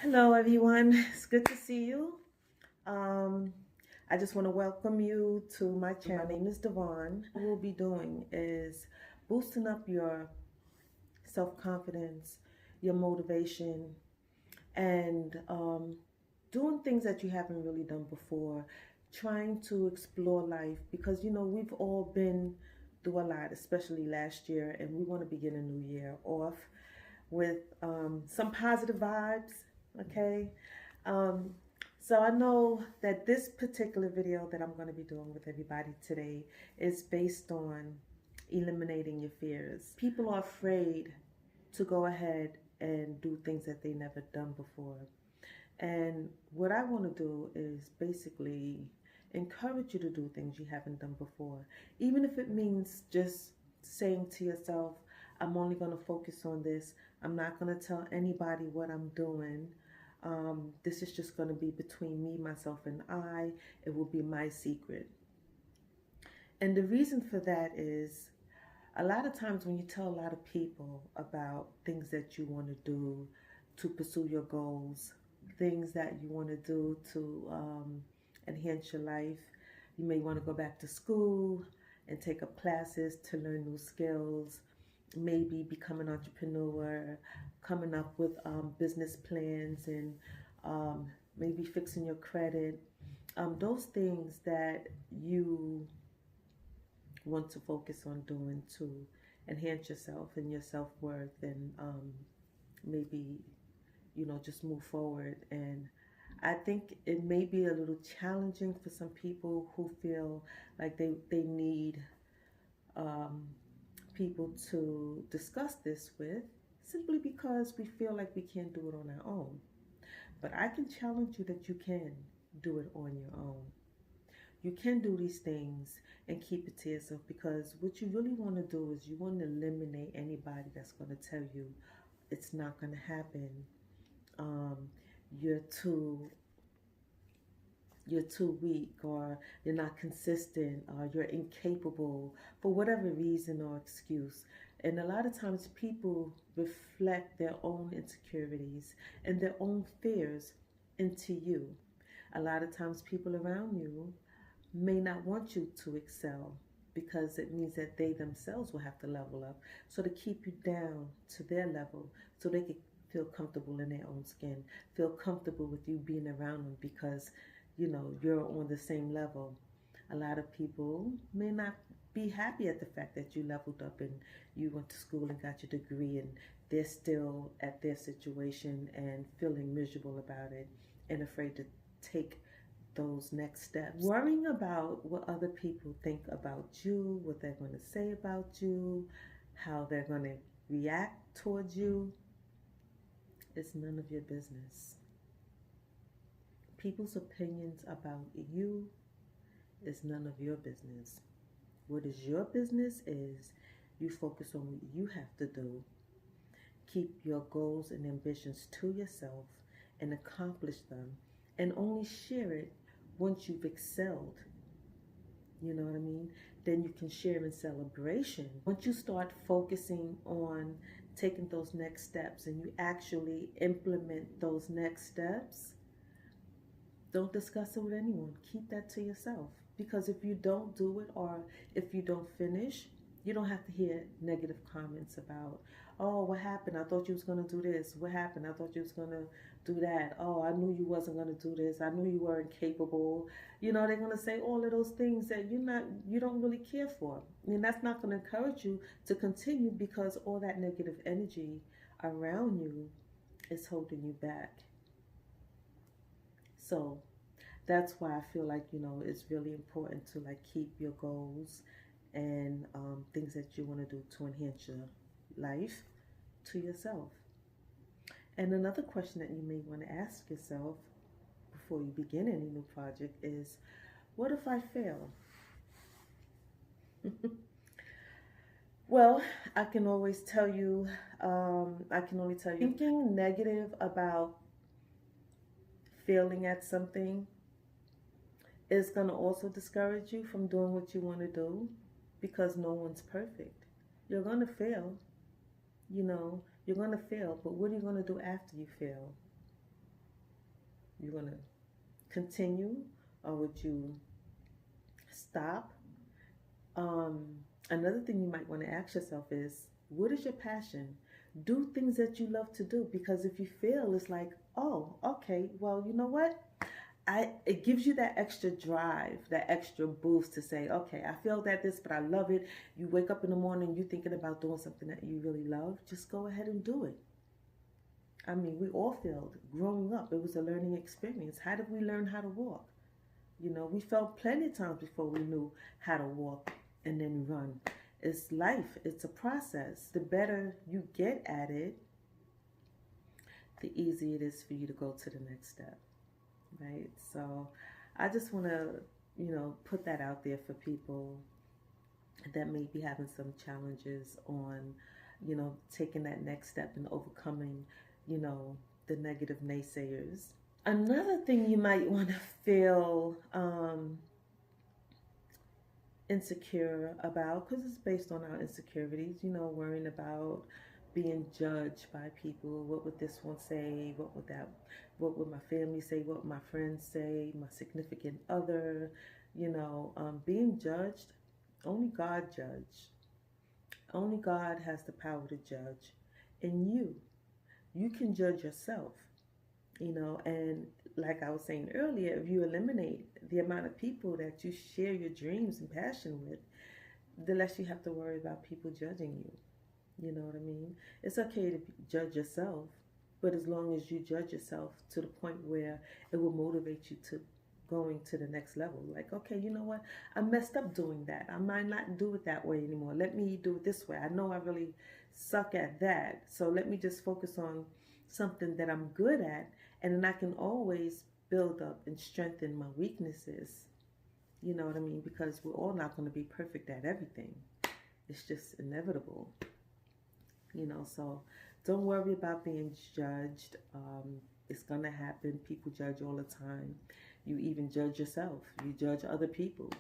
Hello, everyone. It's good to see you. Um, I just want to welcome you to my channel. My name is Devon. What we'll be doing is boosting up your self-confidence, your motivation, and doing things that you haven't really done before, trying to explore life because, we've all been through a lot, especially last year, and we want to begin a new year off with some positive vibes, okay? Um, so I know that this particular video that I'm going to be doing with everybody today is based on eliminating your fears. People are afraid to go ahead and do things that they never done before. And what I want to do is basically encourage you to do things you haven't done before, even if it means just saying to yourself, I'm only going to focus on this. I'm not going to tell anybody what I'm doing. This is just going to be between me, myself, and I. It will be my secret. And the reason for that is a lot of times when you tell a lot of people about things that you want to do to pursue your goals, things that you want to do to enhance your life, you may want to go back to school and take up classes to learn new skills, maybe become an entrepreneur, coming up with business plans and maybe fixing your credit. Those things that you want to focus on doing to enhance yourself and your self-worth and maybe just move forward. And I think it may be a little challenging for some people who feel like they need um, people to discuss this with, simply because we feel like we can't do it on our own. But I can challenge you that you can do it on your own. You can do these things and keep it to yourself, because what you really want to do is you want to eliminate anybody that's going to tell you it's not going to happen. Um, you're too you're too weak, or you're not consistent, or you're incapable for whatever reason or excuse. And a lot of times people reflect their own insecurities and their own fears into you. A lot of times people around you may not want you to excel, because it means that they themselves will have to level up. So to keep you down to their level so they can feel comfortable in their own skin, feel comfortable with you being around them, because you're on the same level. A lot of people may not be happy at the fact that you leveled up and you went to school and got your degree, and they're still at their situation and feeling miserable about it and afraid to take those next steps. Worrying about what other people think about you, what they're going to say about you, how they're going to react towards you, is none of your business. People's opinions about you is none of your business. What is your business is you focus on what you have to do. Keep your goals and ambitions to yourself and accomplish them, and only share it once you've excelled. You know what I mean? Then you can share in celebration. Once you start focusing on taking those next steps and you actually implement those next steps, don't discuss it with anyone. Keep that to yourself. Because if you don't do it, or if you don't finish, you don't have to hear negative comments about, oh, what happened? I thought you was going to do this. What happened? I thought you was going to do that. Oh, I knew you wasn't going to do this. I knew you weren't capable. They're going to say all of those things that you don't really care for. And that's not going to encourage you to continue, because all that negative energy around you is holding you back. So that's why I feel like, it's really important to keep your goals and things that you want to do to enhance your life to yourself. And another question that you may want to ask yourself before you begin any new project is, what if I fail? Well, I can always tell you, I can only tell you, thinking negative about failing at something is going to also discourage you from doing what you want to do, because no one's perfect. You're going to fail, you're going to fail, but what are you going to do after you fail? You want to continue, or would you stop? Um, Another thing you might want to ask yourself is, what is your passion? Do things that you love to do, because if you fail, it's like, oh, okay, well, you know what? It gives you that extra drive, that extra boost to say, okay, I failed at this, but I love it. You wake up in the morning, you thinking about doing something that you really love, just go ahead and do it. I mean, we all failed growing up. It was a learning experience. How did we learn how to walk? You know, we fell plenty of times before we knew how to walk and then run. It's life, it's a process. The better you get at it, the easier it is for you to go to the next step, right? So I just want to, put that out there for people that may be having some challenges on, taking that next step and overcoming, the negative naysayers. Another thing you might want to feel insecure about, because it's based on our insecurities, worrying about being judged by people. What would this one say? What would my family say? What would my friends say? My significant other, being judged. Only God judge. Only God has the power to judge. And you can judge yourself, and like I was saying earlier, if you eliminate the amount of people that you share your dreams and passion with, the less you have to worry about people judging you. You know what I mean? It's okay to judge yourself, but as long as you judge yourself to the point where it will motivate you to going to the next level. Like, okay, you know what? I messed up doing that. I might not do it that way anymore. Let me do it this way. I know I really suck at that. So let me just focus on something that I'm good at, and then I can always build up and strengthen my weaknesses. You know what I mean? Because we're all not going to be perfect at everything. It's just inevitable. So don't worry about being judged. It's going to happen. People judge all the time. You even judge yourself. You judge other people.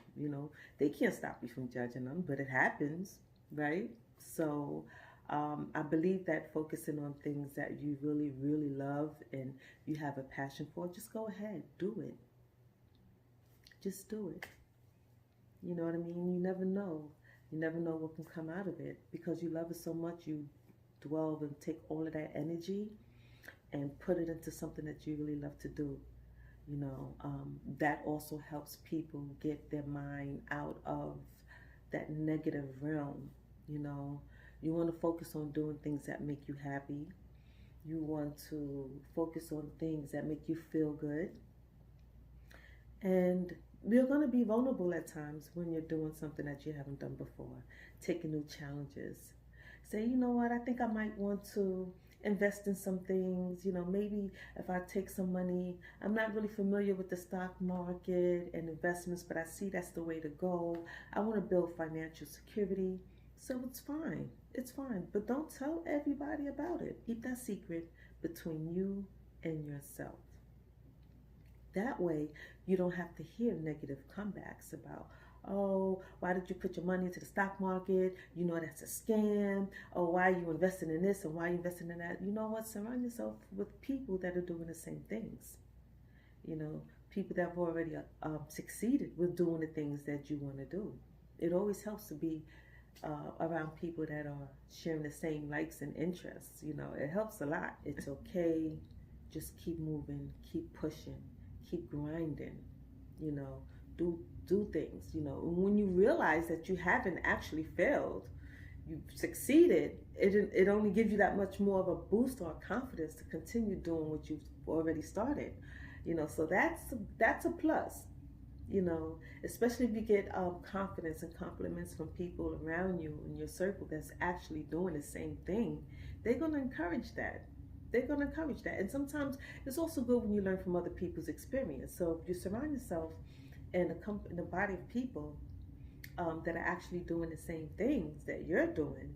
They can't stop you from judging them, but it happens, right? So I believe that focusing on things that you really, really love and you have a passion for, just go ahead, do it. Just do it. You know what I mean? You never know. You never know what can come out of it. Because you love it so much, you dwell and take all of that energy and put it into something that you really love to do. That also helps people get their mind out of that negative realm. You want to focus on doing things that make you happy. You want to focus on things that make you feel good. And you're going to be vulnerable at times when you're doing something that you haven't done before, taking new challenges. Say, you know what, I think I might want to invest in some things. Maybe if I take some money, I'm not really familiar with the stock market and investments, but I see that's the way to go. I want to build financial security. So it's fine. It's fine. But don't tell everybody about it. Keep that secret between you and yourself. That way, you don't have to hear negative comebacks about, oh, why did you put your money into the stock market? That's a scam. Oh, why are you investing in this and why are you investing in that? You know what? Surround yourself with people that are doing the same things. People that have already succeeded with doing the things that you want to do. It always helps to be around people that are sharing the same likes and interests. It helps a lot. It's okay. Just keep moving, keep pushing, keep grinding. Do things. When you realize that you haven't actually failed, you've succeeded. It only gives you that much more of a boost or confidence to continue doing what you've already started. So that's a plus. Especially if you get confidence and compliments from people around you in your circle that's actually doing the same thing, they're going to encourage that. And sometimes it's also good when you learn from other people's experience. So if you surround yourself in a body of people that are actually doing the same things that you're doing,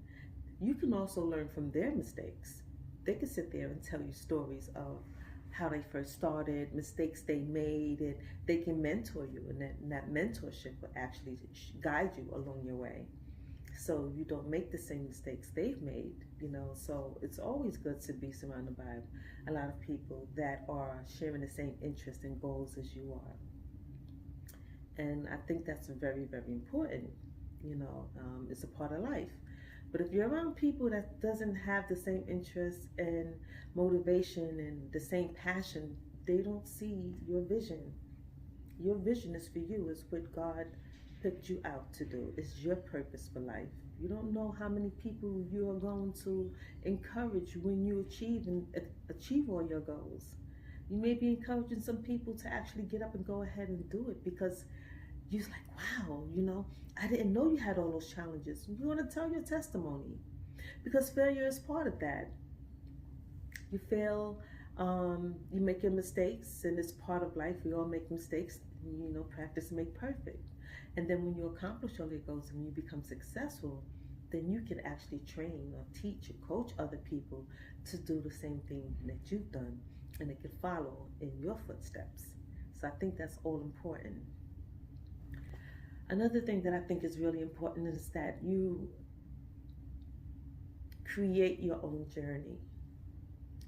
you can also learn from their mistakes. They can sit there and tell you stories of how they first started, mistakes they made, and they can mentor you, and that mentorship will actually guide you along your way. so you don't make the same mistakes they've made, So it's always good to be surrounded by a lot of people that are sharing the same interests and goals as you are. And I think that's very, very important. It's a part of life. But if you're around people that doesn't have the same interests and motivation and the same passion, they don't see your vision. Your vision is for you, is what God picked you out to do. It's your purpose for life. You don't know how many people you are going to encourage when you achieve all your goals. You may be encouraging some people to actually get up and go ahead and do it because you're like, wow, I didn't know you had all those challenges. You want to tell your testimony because failure is part of that. You fail, you make your mistakes, and it's part of life. We all make mistakes. Practice make perfect. And then when you accomplish all your goals and you become successful, then you can actually train or teach or coach other people to do the same thing that you've done, and they can follow in your footsteps. So I think that's all important. Another thing that I think is really important is that you create your own journey.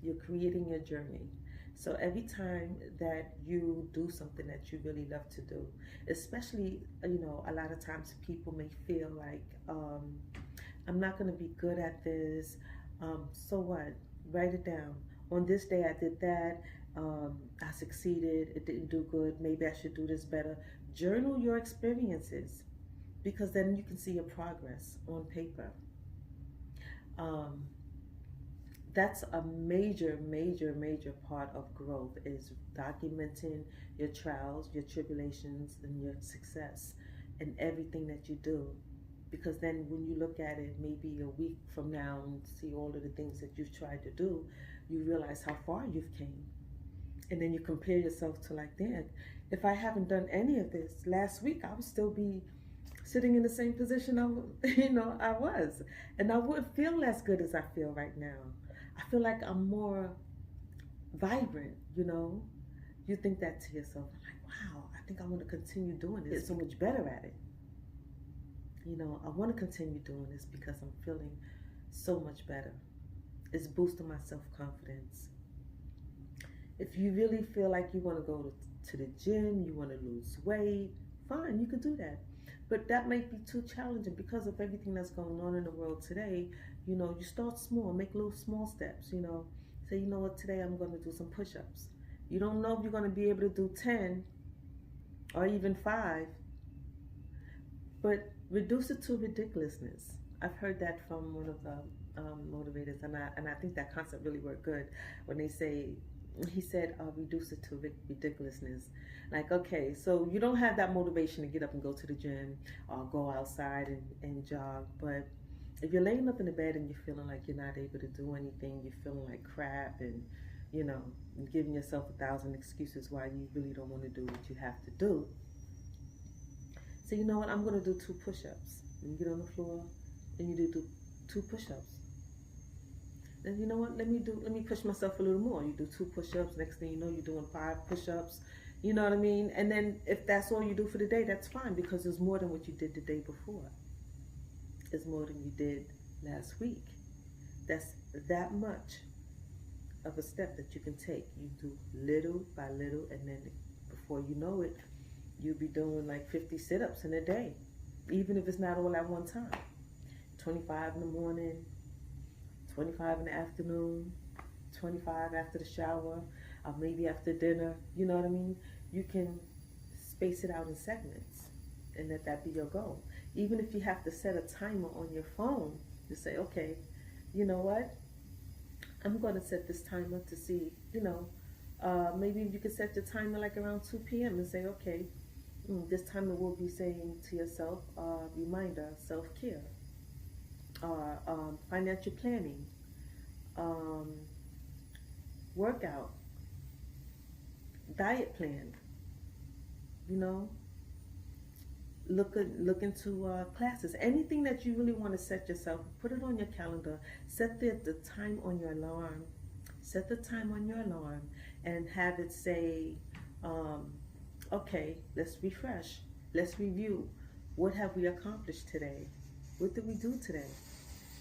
You're creating your journey. So every time that you do something that you really love to do, especially, a lot of times people may feel like, I'm not going to be good at this. So what? Write it down. On this day, I did that. I succeeded. It didn't do good. Maybe I should do this better. Journal your experiences because then you can see your progress on paper. That's a major, major, major part of growth is documenting your trials, your tribulations, and your success and everything that you do. Because then when you look at it maybe a week from now and see all of the things that you've tried to do, you realize how far you've came. And then you compare yourself to like, damn, if I haven't done any of this last week, I would still be sitting in the same position I was. And I wouldn't feel as good as I feel right now. I feel like I'm more vibrant, You think that to yourself, like, wow, I think I want to continue doing this. Get so much better at it. I want to continue doing this because I'm feeling so much better. It's boosting my self-confidence. If you really feel like you want to go to the gym, you want to lose weight, fine, you can do that. But that might be too challenging because of everything that's going on in the world today. You start small, make little small steps, Say, you know what, today I'm going to do some push-ups. You don't know if you're going to be able to do 10 or even 5, but reduce it to ridiculousness. I've heard that from one of the motivators, and I think that concept really worked good when they say, he said, reduce it to ridiculousness. Like, okay, so you don't have that motivation to get up and go to the gym or go outside and jog, but if you're laying up in the bed and you're feeling like you're not able to do anything, you're feeling like crap and, giving yourself 1,000 excuses why you really don't want to do what you have to do. So you know what, I'm going to do 2 push-ups. And you get on the floor and you do 2 push-ups. And you know what, let me push myself a little more. You do 2 push-ups, next thing you know, you're doing 5 push-ups. You know what I mean? And then if that's all you do for the day, that's fine because it's more than what you did the day before. It's more than you did last week. That's that much of a step that you can take. You do little by little, and then before you know it, you'll be doing like 50 sit-ups in a day, even if it's not all at one time. 25 in the morning, 25 in the afternoon, 25 after the shower, or maybe after dinner. You know what I mean? You can space it out in segments and let that be your goal. Even if you have to set a timer on your phone to say, okay, you know what? I'm going to set this timer to see, maybe you could set the timer like around 2 p.m. and say, okay, this timer will be saying to yourself, reminder, self-care, financial planning, workout, diet plan, look into classes. Anything that you really want to set yourself, put it on your calendar. Set the time on your alarm. Set the time on your alarm and have it say, okay, let's refresh. Let's review. What have we accomplished today? What did we do today?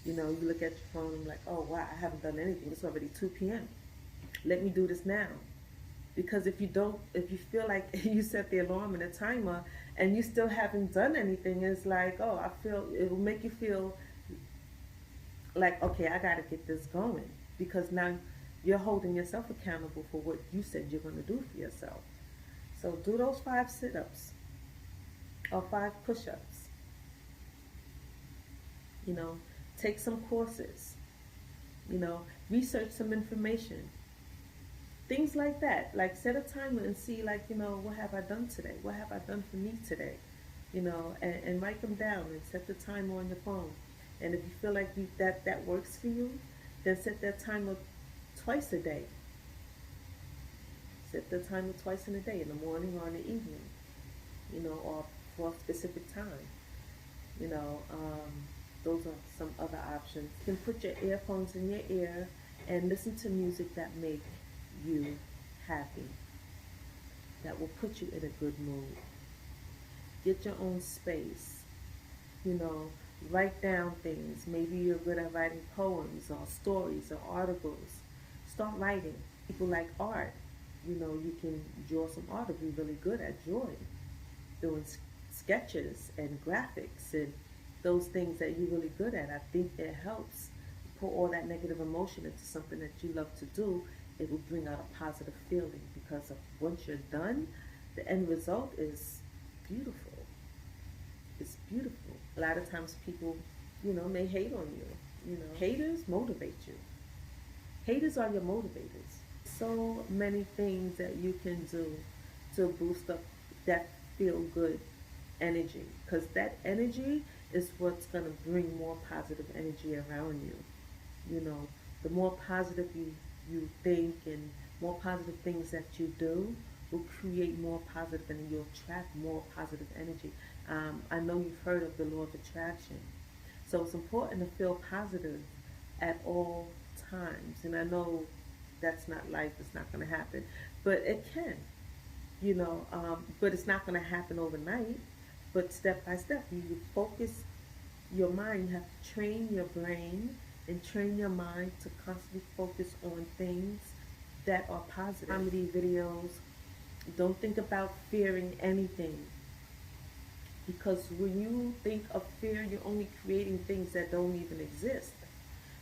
You know, you look at your phone and like, oh wow, I haven't done anything. It's already 2 p.m. Let me do this now. Because if you don't, if you feel like you set the alarm and the timer and you still haven't done anything, it's like, oh, I feel, it will make you feel like, okay, I got to get this going. Because now you're holding yourself accountable for what you said you're going to do for yourself. So do those 5 sit-ups or 5 push-ups. You know, take some courses. You know, research some information. Things like that. Like set a timer and see, like, you know, what have I done today? What have I done for me today? You know, and write them down and set the timer on your phone. And if you feel like that works for you, then set that timer twice a day. Set the timer twice in a day, in the morning or in the evening, you know, or for a specific time. You know, those are some other options. You can put your earphones in your ear and listen to music that make you happy, that will put you in a good mood. Get your own space. You know, write down things. Maybe you're good at writing poems or stories or articles. Start writing. People like art. You know, you can draw some art or be really good at drawing, doing sketches and graphics and those things that you're really good at. I think it helps put all that negative emotion into something that you love to do. It will bring out a positive feeling because once you're done, the end result is beautiful. It's beautiful. A lot of times people, you know, may hate on you. You know, haters motivate you. Haters are your motivators. So many things that you can do to boost up that feel good energy, because that energy is what's going to bring more positive energy around you. You know, the more positive you think and more positive things that you do will create more positive energy. You'll attract more positive energy. I know you've heard of the law of attraction. So it's important to feel positive at all times. And I know that's not life, it's not going to happen, but it can, you know, but it's not going to happen overnight. But step by step, you focus your mind. You have to train your brain and train your mind to constantly focus on things that are positive. Comedy videos. Don't think about fearing anything, because when you think of fear, you're only creating things that don't even exist.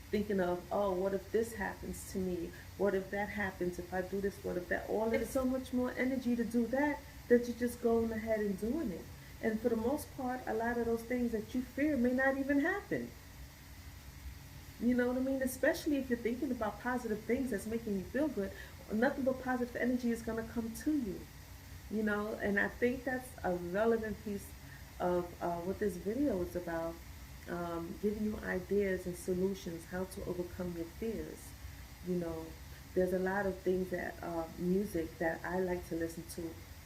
Thinking of, oh, what if this happens to me? What if that happens? If I do this, what if that? All it's so much more energy to do that you're just going ahead and doing it. And for the most part, a lot of those things that you fear may not even happen. You know what I mean? Especially if you're thinking about positive things that's making you feel good, nothing but positive energy is going to come to you. You know, and I think that's a relevant piece of what this video is about. Giving you ideas and solutions how to overcome your fears. You know, there's a lot of things that music that I like to listen to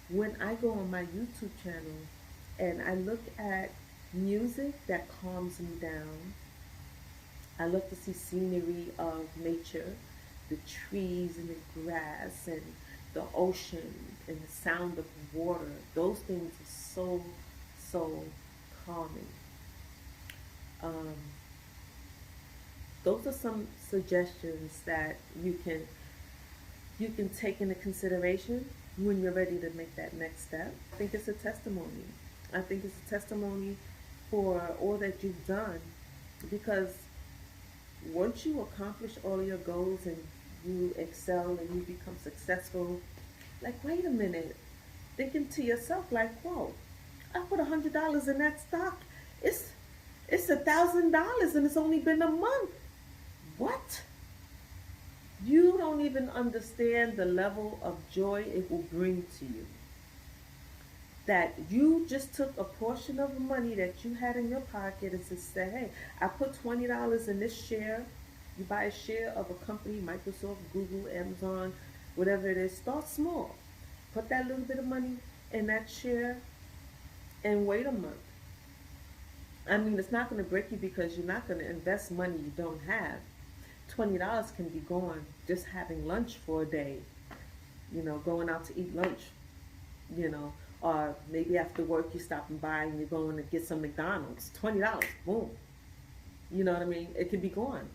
when I go on my YouTube channel and I look at music that calms me down. I look to see scenery of nature, the trees and the grass and the ocean and the sound of water. Those things are so calming. Those are some suggestions that you can take into consideration when you're ready to make that next step. I think it's a testimony. I think it's a testimony for all that you've done, because once you accomplish all your goals and you excel and you become successful, like, wait a minute, thinking to yourself like, whoa, I put $100 in that stock. It's $1,000 and it's only been a month. What? You don't even understand the level of joy it will bring to you. That you just took a portion of the money that you had in your pocket and just said, hey, I put $20 in this share. You buy a share of a company, Microsoft, Google, Amazon, whatever it is. Start small. Put that little bit of money in that share and wait a month. I mean, it's not going to break you because you're not going to invest money you don't have. $20 can be gone just having lunch for a day, you know, going out to eat lunch, you know, Or maybe after work you stop and buy and you're going to get some McDonald's. $20, boom. You know what I mean? It could be gone.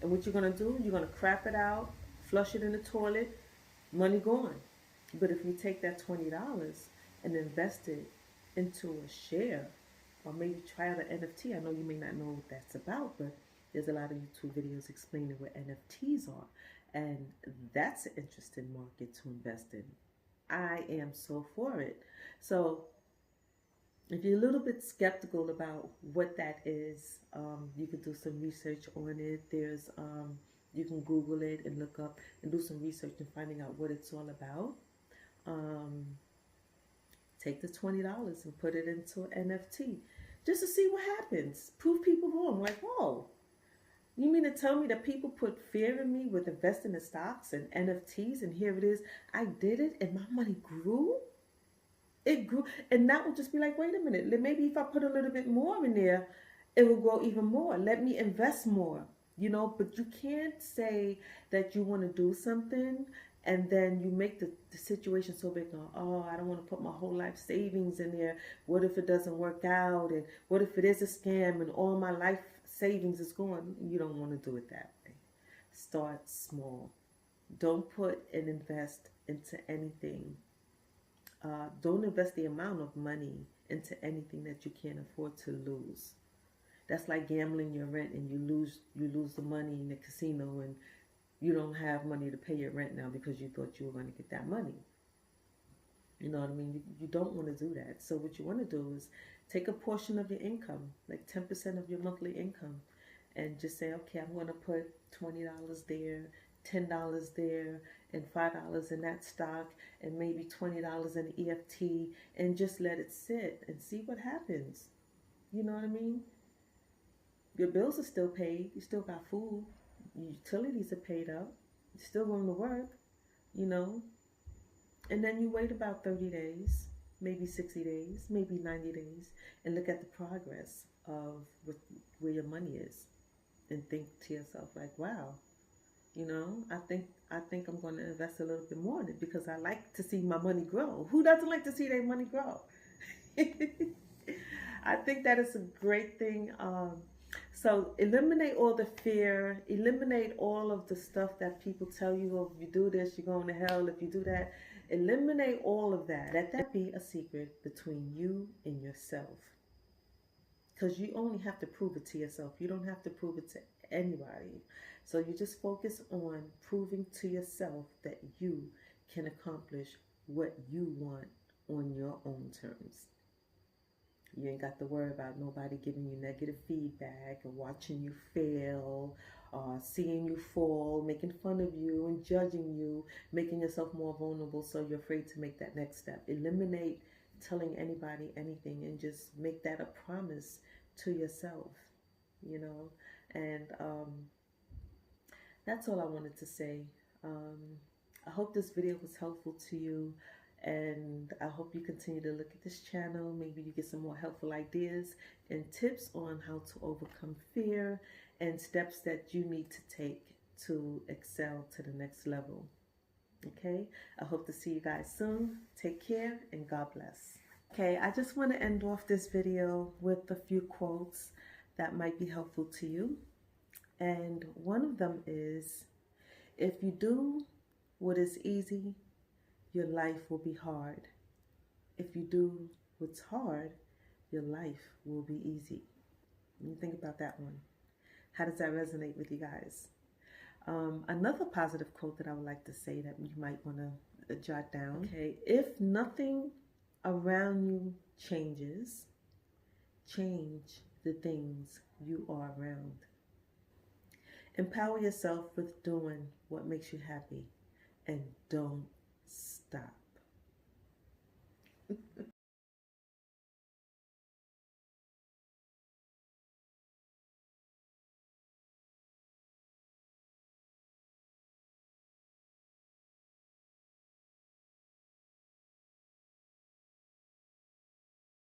And what you're gonna do, you're gonna crap it out, flush it in the toilet, money gone. But if you take that $20 and invest it into a share, or maybe try out an NFT. I know you may not know what that's about, but there's a lot of YouTube videos explaining what NFTs are. And that's an interesting market to invest in. I am so for it. So if you're a little bit skeptical about what that is, you can do some research on it. You can Google it and look up and do some research and finding out what it's all about. Um, Take the $20 and put it into an NFT just to see what happens. Prove people wrong. Like, whoa, you mean to tell me that people put fear in me with investing in stocks and NFTs, and here it is, I did it and my money grew? It grew, and that would just be like, wait a minute, maybe if I put a little bit more in there, it will grow even more. Let me invest more, but you can't say that you want to do something and then you make the situation so big. Oh, I don't want to put my whole life savings in there. What if it doesn't work out? And what if it is a scam and all my life savings is gone? You don't want to do it that way. Start small. Don't put and invest into anything. Don't invest the amount of money into anything that you can't afford to lose. That's like gambling your rent and you lose the money in the casino and you don't have money to pay your rent now because you thought you were going to get that money. You know what I mean? You don't want to do that. So what you want to do is take a portion of your income, like 10% of your monthly income, and just say, okay, I'm going to put $20 there, $10 there, and $5 in that stock, and maybe $20 in EFT, and just let it sit and see what happens. You know what I mean? Your bills are still paid. You still got food. Your utilities are paid up. You're still going to work, you know. And then you wait about 30 days, maybe 60 days, maybe 90 days, and look at the progress of where your money is. And think to yourself like, wow, I think I'm going to invest a little bit more in it because I like to see my money grow. Who doesn't like to see their money grow? I think that is a great thing. So eliminate all the fear, eliminate all of the stuff that people tell you, oh, if you do this, you're going to hell. If you do that, eliminate all of that. Let that be a secret between you and yourself. Because you only have to prove it to yourself. You don't have to prove it to anybody. So you just focus on proving to yourself that you can accomplish what you want on your own terms. You ain't got to worry about nobody giving you negative feedback or watching you fail or seeing you fall, making fun of you and judging you, making yourself more vulnerable so you're afraid to make that next step. Eliminate telling anybody anything and just make that a promise to yourself, and that's all I wanted to say. I hope this video was helpful to you, and I hope you continue to look at this channel. Maybe you get some more helpful ideas and tips on how to overcome fear and steps that you need to take to excel to the next level. Okay, I hope to see you guys soon. Take care and God bless. Okay, I just want to end off this video with a few quotes that might be helpful to you. And one of them is, if you do what is easy, your life will be hard. If you do what's hard, your life will be easy. You think about that one. How does that resonate with you guys? Another positive quote that I would like to say that you might want to jot down. Okay, if nothing around you changes, change the things you are around. Empower yourself with doing what makes you happy and don't stop.